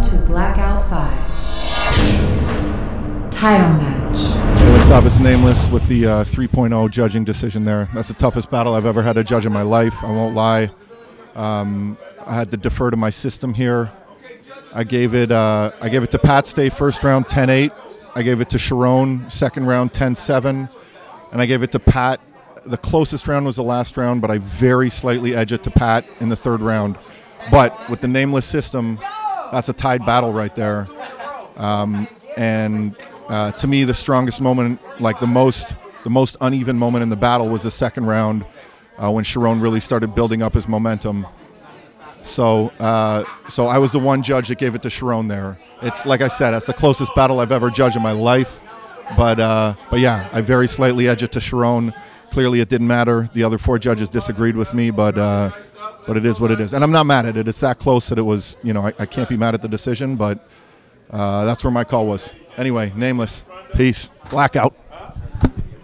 to Blackout 5. Title match. Hey, what's up? It's Nameless with the 3.0 judging decision there. That's the toughest battle I've ever had to judge in my life. I won't lie. I had to defer to my system here. I gave it to Pat Stay first round 10-8. I gave it to Sharon second round 10-7. And I gave it to Pat. The closest round was the last round, but I very slightly edged it to Pat in the third round. But with the Nameless system, that's a tied battle right there. To me, the strongest moment, like the most uneven moment in the battle was the second round when Sharon really started building up his momentum. So I was the one judge that gave it to Sharon there. It's like I said, that's the closest battle I've ever judged in my life. But yeah, I very slightly edged it to Sharon. Clearly, it didn't matter. The other four judges disagreed with me, but it is what it is. And I'm not mad at it. It's that close that it was, I can't be mad at the decision, but that's where my call was. Anyway, Nameless. Peace. Blackout.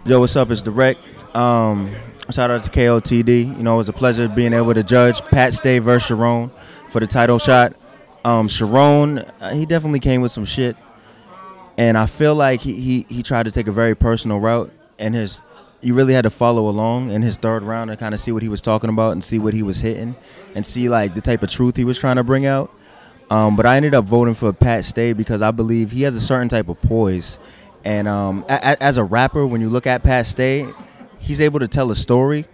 Yo, what's up? It's Direct. Shout out to KOTD. It was a pleasure being able to judge Pat Stay versus Sharon for the title shot. Sharon, he definitely came with some shit. And I feel like he tried to take a very personal route, and you really had to follow along in his third round and kind of see what he was talking about and see what he was hitting and see like the type of truth he was trying to bring out. But I ended up voting for Pat Stay because I believe he has a certain type of poise. And as a rapper, when you look at Pat Stay, he's able to tell a story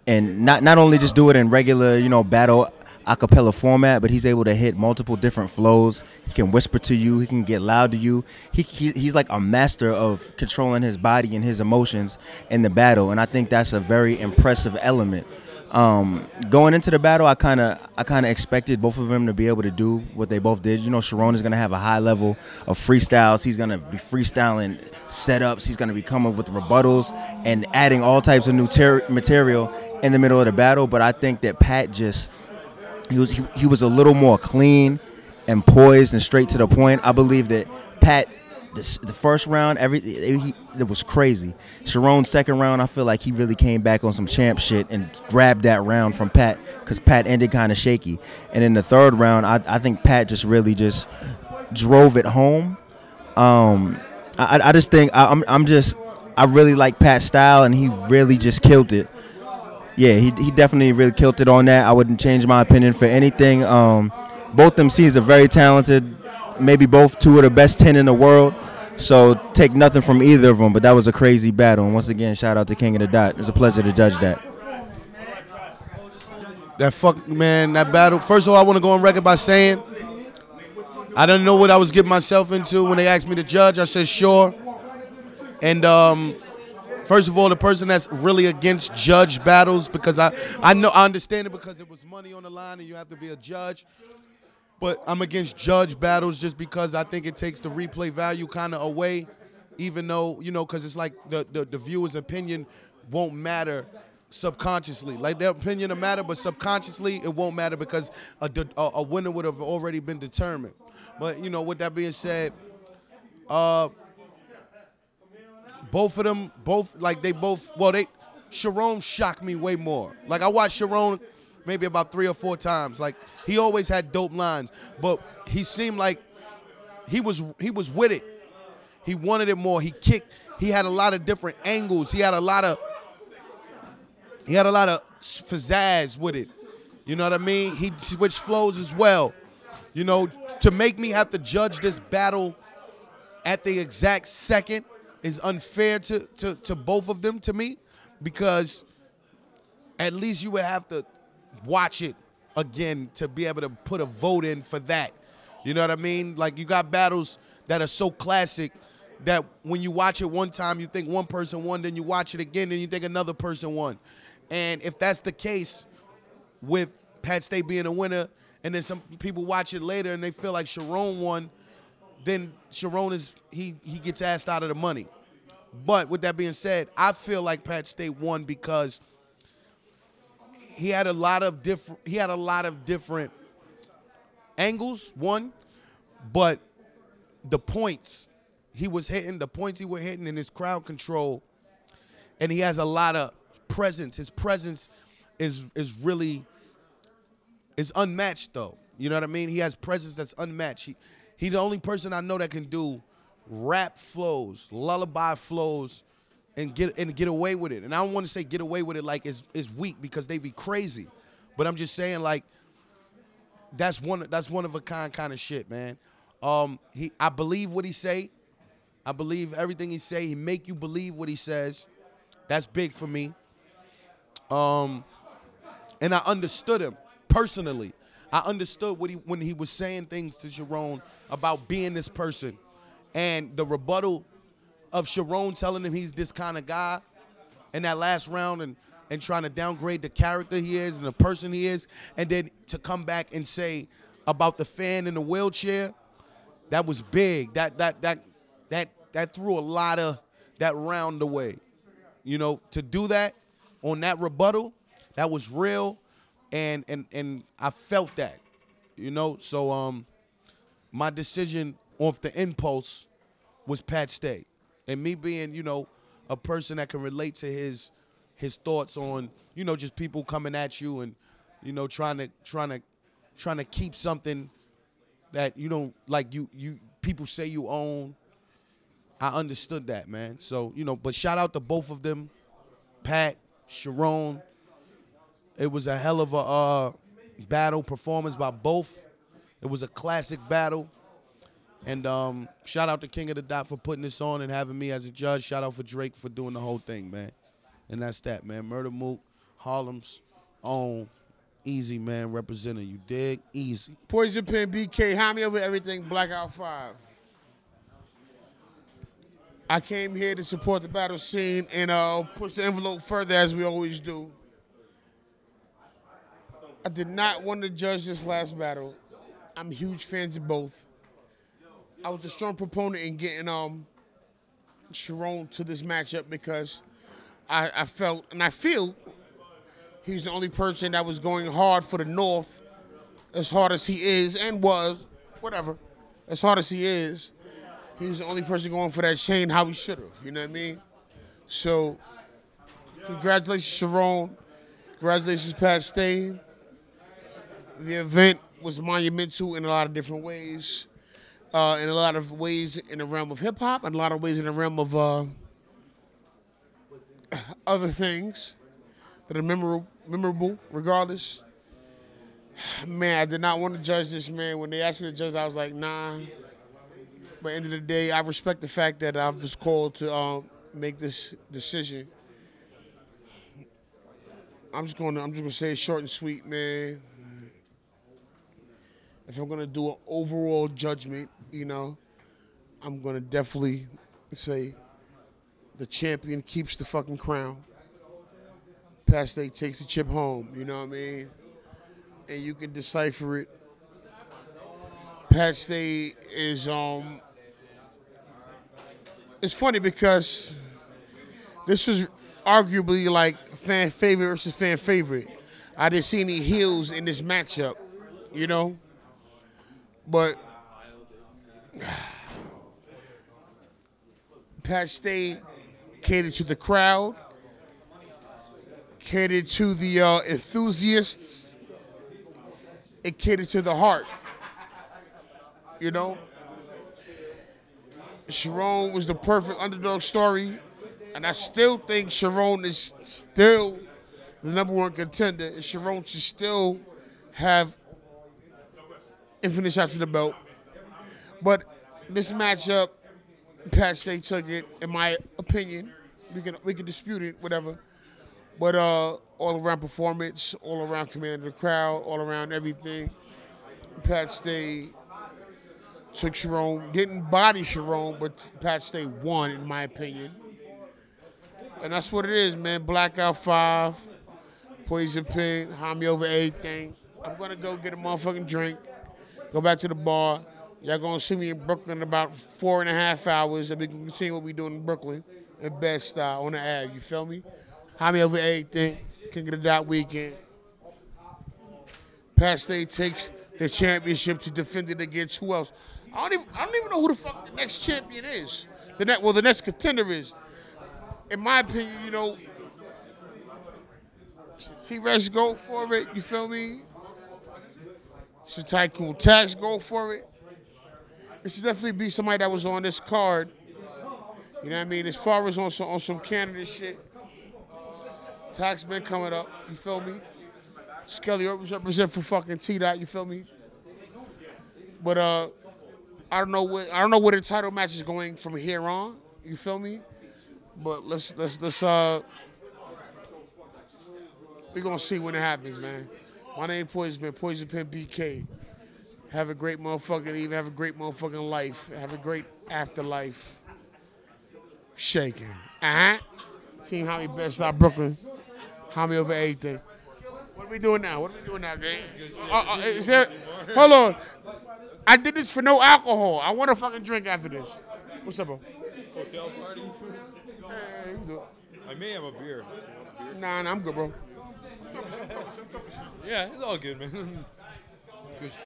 and not only just do it in regular, battle a cappella format, but he's able to hit multiple different flows. He can whisper to you. He can get loud to you. He's like a master of controlling his body and his emotions in the battle, and I think that's a very impressive element. Going into the battle, I kind of expected both of them to be able to do what they both did. Sharon is going to have a high level of freestyles. He's going to be freestyling setups. He's going to be coming with rebuttals and adding all types of new material in the middle of the battle. But I think that Pat he was a little more clean and poised and straight to the point. I believe that Pat, the first round, it was crazy. Sharon's second round, I feel like he really came back on some champ shit and grabbed that round from Pat because Pat ended kind of shaky. And in the third round, I think Pat just really just drove it home. I just think I really like Pat's style, and he really just killed it. Yeah, he definitely really killed it on that. I wouldn't change my opinion for anything. Both MCs are very talented, maybe both two of the best 10 in the world. So take nothing from either of them, but that was a crazy battle. And once again, shout out to King of the Dot. It was a pleasure to judge that. That battle. First of all, I want to go on record by saying I didn't know what I was getting myself into when they asked me to judge. I said sure. And first of all, the person that's really against judge battles, because I understand it because it was money on the line and you have to be a judge. But I'm against judge battles just because I think it takes the replay value kind of away, even though, because it's like the viewer's opinion won't matter subconsciously. Like their opinion will matter, but subconsciously it won't matter because a winner would have already been determined. But, with that being said, both of them, Sharon shocked me way more. Like I watched Sharon maybe about 3 or 4 times. Like he always had dope lines, but he seemed like he was with it. He wanted it more. He kicked. He had a lot of different angles. He had a lot of pizzazz with it. You know what I mean? He switched flows as well. To make me have to judge this battle at the exact second is unfair to both of them, to me, because at least you would have to watch it again to be able to put a vote in for that. You know what I mean? Like you got battles that are so classic that when you watch it one time, you think one person won, then you watch it again, and you think another person won. And if that's the case with Pat Stay being a winner, and then some people watch it later and they feel like Sharon won, then Sharon he gets asked out of the money. But with that being said, I feel like Pat Stay won because he had a lot of different angles, one, but the points he was hitting, and his crowd control, and he has a lot of presence. His presence is unmatched though. You know what I mean? He has presence that's unmatched. He's the only person I know that can do rap flows, lullaby flows, and get away with it. And I don't want to say get away with it like it's weak because they be crazy, but I'm just saying like that's one of a kind of shit, man. I believe what he say. I believe everything he say. He make you believe what he says. That's big for me. And I understood him personally. I understood when he was saying things to Sharon about being this person, and the rebuttal of Sharon telling him he's this kind of guy in that last round and trying to downgrade the character he is and the person he is, and then to come back and say about the fan in the wheelchair, that was big. That threw a lot of that round away. You know, to do that on that rebuttal, that was real. And I felt that, you know. So my decision off the impulse was Pat Stay, and me being, you know, a person that can relate to his thoughts on, you know, just people coming at you and, you know, trying to keep something that you don't like you people say you own. I understood that, man. So, you know, but shout out to both of them, Pat, Sharon. It was a hell of a battle performance by both. It was a classic battle. And shout out to King of the Dot for putting this on and having me as a judge. Shout out for Drake for doing the whole thing, man. And that's that, man. Murder Mook, Harlem's own, Easy, man, representing, you dig? Easy. Poison Pen, BK, hand me over everything, Blackout 5. I came here to support the battle scene and push the envelope further as we always do. I did not want to judge this last battle. I'm huge fans of both. I was a strong proponent in getting Sharon to this matchup because I felt and I feel he's the only person that was going hard for the North, as hard as he is and was, whatever, as hard as he is. He was the only person going for that chain how he should have, you know what I mean? So, congratulations, Sharon. Congratulations, Pat Stay. The event was monumental in a lot of different ways. In a lot of ways in the realm of hip-hop, and a lot of ways in the realm of other things that are memorable regardless. Man, I did not want to judge this, man. When they asked me to judge, I was like, nah. But at the end of the day, I respect the fact that I was called to make this decision. I'm just gonna say it short and sweet, man. If I'm gonna do an overall judgment, you know, I'm gonna definitely say the champion keeps the fucking crown. Pat Stay takes the chip home, you know what I mean? And you can decipher it. Pat Stay is it's funny because this was arguably like fan favorite versus fan favorite. I didn't see any heels in this matchup, you know? But Pat Stay catered to the crowd, catered to the enthusiasts, it catered to the heart, you know? Sharon was the perfect underdog story, and I still think Sharon is still the #1 contender, and Sharon should still have infinite shots to the belt. But this matchup, Pat Stay took it, in my opinion. We can dispute it, whatever. But all-around performance, all-around command of the crowd, all-around everything, Pat Stay took Sharon. Didn't body Sharon, but Pat Stay won, in my opinion. And that's what it is, man. Blackout 5, Poison Pen, hand me over everything. I'm going to go get a motherfucking drink, go back to the bar. Y'all going to see me in Brooklyn in about 4.5 hours, and we can continue what we doing in Brooklyn in best style on the Ave. You feel me? Hand me over everything. King of the Dot weekend. Pat Stay takes the championship to defend it against who else? I don't even know who the fuck the next champion is. The next contender is. In my opinion, you know, T-Rex go for it, you feel me? Should Tycoon Tax go for it? It should definitely be somebody that was on this card. You know what I mean? As far as on some Canada shit, Tax been coming up. You feel me? Skelly always represent for fucking T-Dot. You feel me? But I don't know where the title match is going from here on. You feel me? But let's we're gonna see when it happens, man. My name Poison Man, Poison Pen BK. Have a great motherfucking evening. Have a great motherfucking life. Have a great afterlife. Shaking. Team Homie Best Stop Brooklyn. Homie over everything. What are we doing now? Gang? Is there? Hold on. I did this for no alcohol. I want a fucking drink after this. What's up, bro? Hotel party? Hey, you do it. I may have a beer. Nah, I'm good, bro. Yeah, it's all good, man. Good